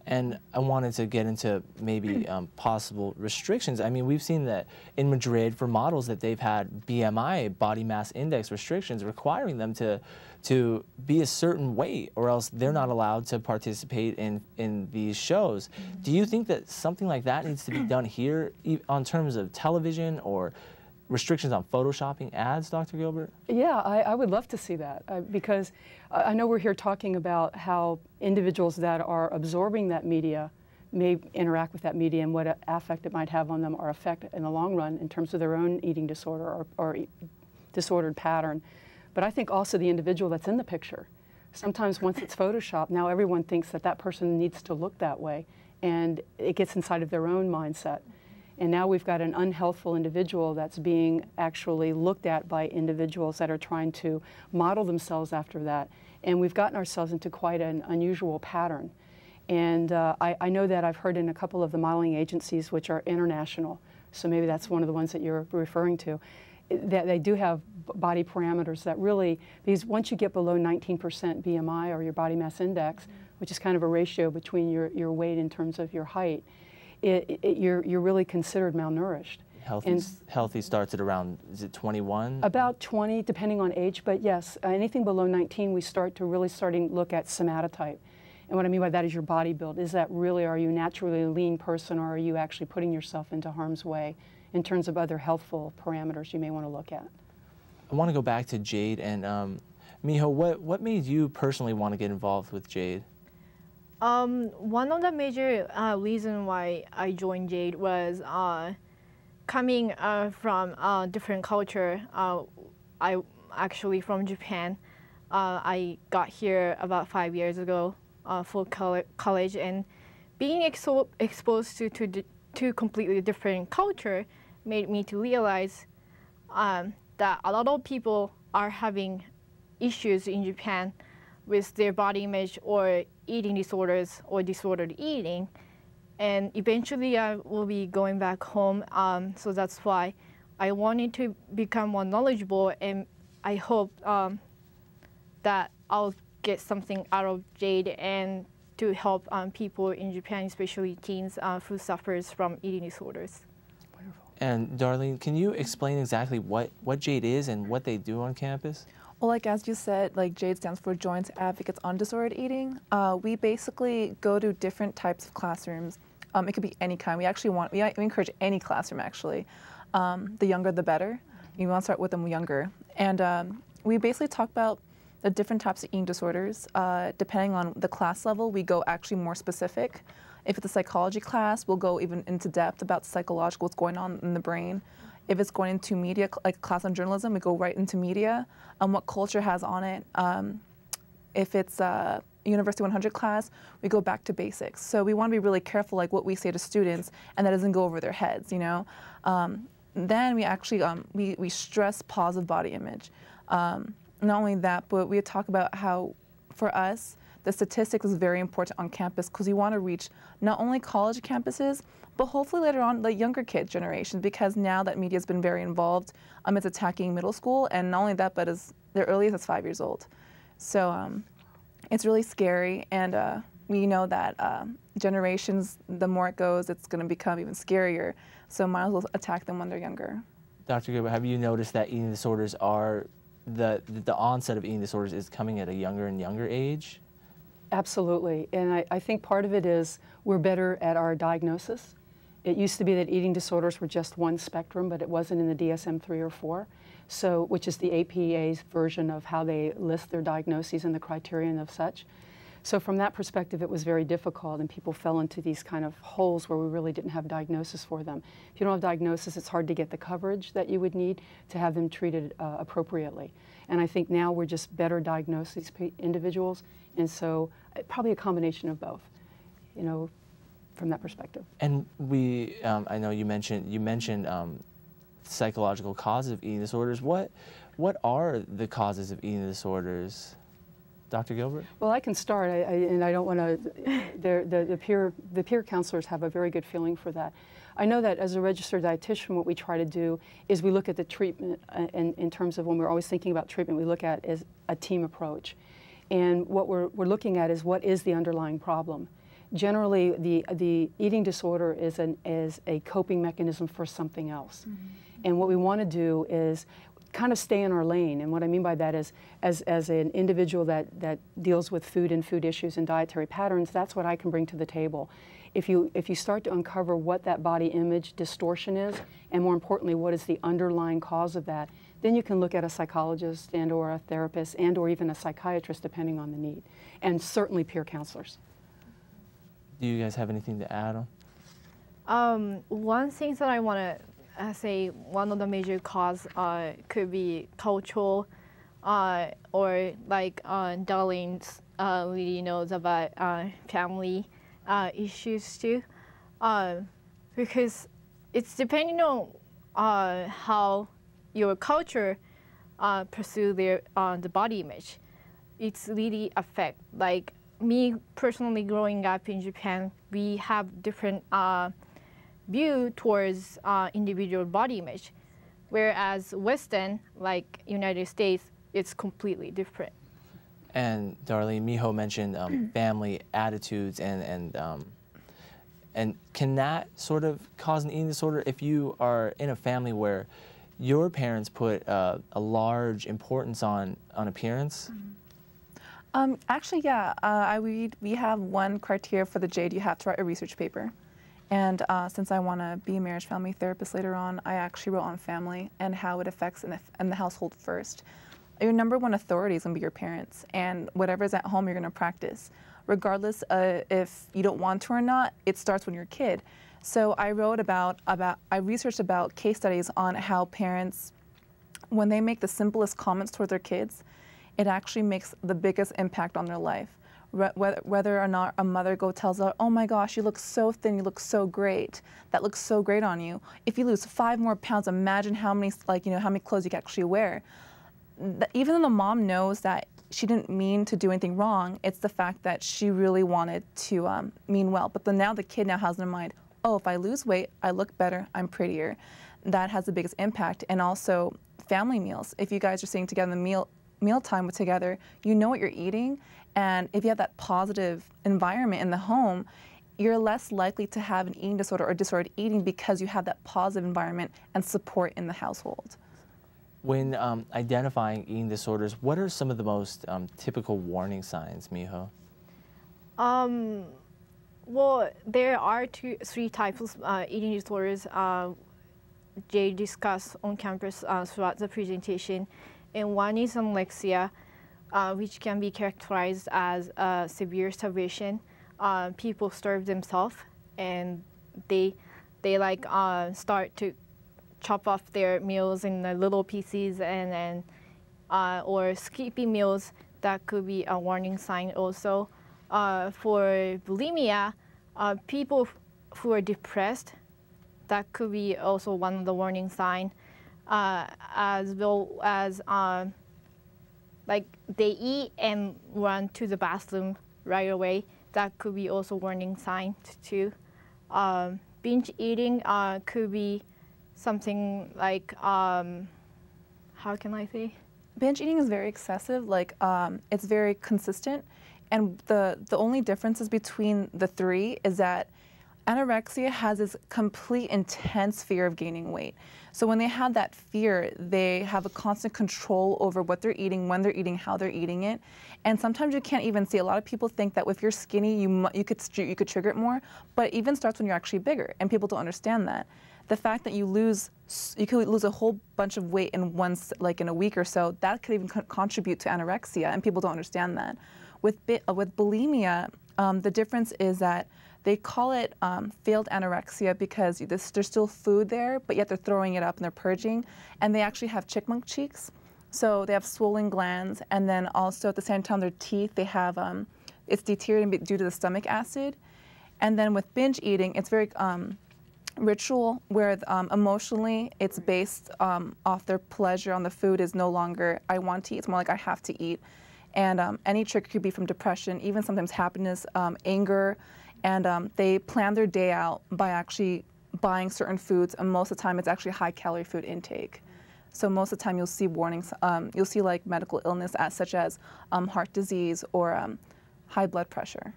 And I wanted to get into maybe possible restrictions. I mean, we've seen that in Madrid for models that they've had BMI, body mass index restrictions, requiring them to be a certain weight, or else they're not allowed to participate in these shows. Do you think that something like that needs to be done here on terms of television or restrictions on photoshopping ads, Dr. Gilbert? Yeah, I would love to see that because I know we're here talking about how individuals that are absorbing that media may interact with that media and what affect it might have on them or effect in the long run in terms of their own eating disorder or disordered pattern. But I think also the individual that's in the picture. Sometimes once it's photoshopped, now everyone thinks that that person needs to look that way, and it gets inside of their own mindset. And now we've got an unhealthful individual that's being actually looked at by individuals that are trying to model themselves after that. And we've gotten ourselves into quite an unusual pattern. And I know that I've heard in a couple of the modeling agencies, which are international, so maybe that's one of the ones that you're referring to, that they do have body parameters that really, because once you get below 19% BMI or your body mass index, which is kind of a ratio between your weight in terms of your height, you're really considered malnourished. Healthy starts at around, is it 21? About 20, depending on age, but yes, anything below 19, we start to really look at somatotype. And what I mean by that is your body build. Is that really, are you naturally a lean person, or are you actually putting yourself into harm's way in terms of other healthful parameters you may want to look at? I want to go back to Jade, and Miho, what made you personally want to get involved with Jade? One of the major reasons why I joined Jade was coming from a different culture. I actually from Japan. I got here about 5 years ago for college, and being exposed to completely different culture made me to realize that a lot of people are having issues in Japan with their body image or eating disorders or disordered eating. And eventually I will be going back home, so that's why I wanted to become more knowledgeable, and I hope that I'll get something out of Jade and to help people in Japan, especially teens who suffers from eating disorders. Wonderful. And Darlene, can you explain exactly what Jade is and what they do on campus? Well, like as you said, like Jade stands for Joint Advocates on Disordered Eating. We basically go to different types of classrooms. It could be any kind. We encourage any classroom actually. The younger the better. You want to start with them younger. And we basically talk about the different types of eating disorders. Depending on the class level, we go actually more specific. If it's a psychology class, we'll go even into depth about psychological, what's going on in the brain. If it's going into media, like a class on journalism, we go right into media, what culture has on it. If it's a University 100 class, we go back to basics. So we want to be really careful, like what we say to students, and that doesn't go over their heads, you know. Then we actually, we stress positive body image. Not only that, but we talk about how, for us, the statistics is very important on campus because we want to reach not only college campuses, but hopefully later on the younger kid generation, because now that media has been very involved, it's attacking middle school, and not only that, but as their earliest is 5 years old. So it's really scary, and we know that generations, the more it goes, it's going to become even scarier. So might as well attack them when they're younger. Dr. Gilbert, have you noticed that eating disorders are, the onset of eating disorders is coming at a younger and younger age? Absolutely, and I think part of it is we're better at our diagnosis. It used to be that eating disorders were just one spectrum, but it wasn't in the DSM-3 or 4, so, which is the APA's version of how they list their diagnoses and the criterion of such. So from that perspective, it was very difficult, and people fell into these kind of holes where we really didn't have diagnosis for them. If you don't have diagnosis, it's hard to get the coverage that you would need to have them treated appropriately. And I think now we're just better diagnosed these individuals, and so probably a combination of both, you know, from that perspective. And we, I know you mentioned psychological causes of eating disorders. What are the causes of eating disorders? Dr. Gilbert? Well, I can start, and I don't want to, the peer counselors have a very good feeling for that. I know that as a registered dietitian, what we try to do is we look at the treatment in terms of when we're always thinking about treatment, we look at as a team approach. And what we're looking at is what is the underlying problem. generally the eating disorder is a coping mechanism for something else. Mm-hmm. And what we want to do is kind of stay in our lane. And what I mean by that is, as an individual that deals with food and food issues and dietary patterns, that's what I can bring to the table. If you start to uncover what that body image distortion is, and more importantly, what is the underlying cause of that, then you can look at a psychologist and or a therapist and or even a psychiatrist, depending on the need, and certainly peer counselors. Do you guys have anything to add on? One thing that I want to say, one of the major cause could be cultural, or like Darlene really knows about family issues too, because it's depending on how your culture pursue their the body image. It's really affect. Like me personally, growing up in Japan, we have different view towards individual body image, whereas Western, like United States, it's completely different. And Darlene, Miho mentioned family attitudes, and can that sort of cause an eating disorder if you are in a family where your parents put a large importance on appearance? Actually, yeah. We have one criteria for the Jade. You have to write a research paper. And since I want to be a marriage family therapist later on, I actually wrote on family and how it affects in the household first. Your number one authority is going to be your parents, and whatever's at home you're going to practice. Regardless if you don't want to or not, it starts when you're a kid. So I wrote I researched about case studies on how parents, when they make the simplest comments toward their kids, it actually makes the biggest impact on their life. Whether or not a mother tells her, oh my gosh, you look so thin, you look so great, that looks so great on you. If you lose 5 more pounds, imagine how many clothes you can actually wear. Even though the mom knows that she didn't mean to do anything wrong, it's the fact that she really wanted to mean well. But now the kid has in their mind, oh, if I lose weight, I look better, I'm prettier. That has the biggest impact. And also family meals. If you guys are sitting together in the mealtime together, you know what you're eating. And if you have that positive environment in the home, you're less likely to have an eating disorder or disordered eating because you have that positive environment and support in the household. When identifying eating disorders, what are some of the most typical warning signs, Miho? Well, there are 3 types of eating disorders Jade discussed on campus throughout the presentation. And one is anorexia, which can be characterized as severe starvation. People starve themselves, and they start to chop off their meals in little pieces, and then or skipping meals. That could be a warning sign also. For bulimia, people who are depressed, that could be also one of the warning signs, as well as like they eat and run to the bathroom right away. That could be also warning sign too. Binge eating could be something like, how can I say? Binge eating is very excessive, it's very consistent, and the only differences between the 3 is that anorexia has this complete intense fear of gaining weight. So when they have that fear, they have a constant control over what they're eating, when they're eating, how they're eating it. And sometimes you can't even see. A lot of people think that if you're skinny, you could trigger it more, but it even starts when you're actually bigger, and people don't understand that. The fact that you could lose a whole bunch of weight in in a week or so, that could even contribute to anorexia, and people don't understand that. With bulimia, the difference is that they call it failed anorexia because there's still food there, but yet they're throwing it up and they're purging, and they actually have chipmunk cheeks. So they have swollen glands, and then also at the same time their teeth, they have, it's deteriorating due to the stomach acid. And then with binge eating, it's very ritual, where emotionally it's based off their pleasure on the food is no longer I want to eat, it's more like I have to eat. And any trigger could be from depression, even sometimes happiness, anger, and they plan their day out by actually buying certain foods, and most of the time it's actually high-calorie food intake. So most of the time you'll see warnings, you'll see like medical illness such as heart disease or high blood pressure.